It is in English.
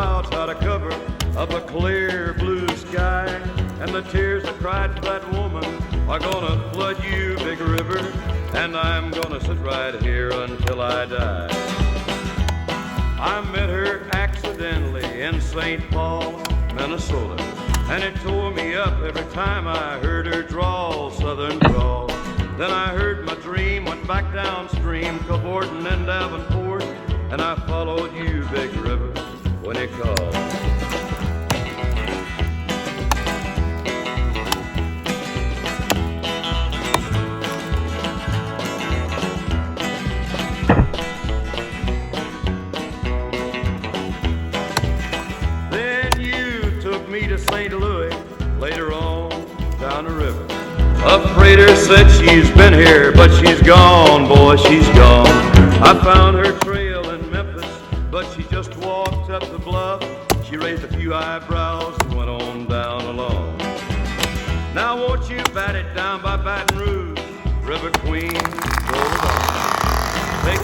clouds out of cover of a clear blue sky. And the tears I cried for that woman are gonna flood you, Big River, and I'm gonna sit right here until I die. I met her accidentally in St. Paul, Minnesota, and it tore me up every time I heard her drawl, southern drawl. Then I heard my dream, went back downstream, cavorting in Davenport, and I followed you, Big River, when it called. Me to St. Louis, later on down the river. A freighter said she's been here, but she's gone, boy, she's gone. I found her trail in Memphis, but she just walked up the bluff. She raised a few eyebrows and went on down along. Now won't you bat it down by Baton Rouge, River Queen, roll it on. Take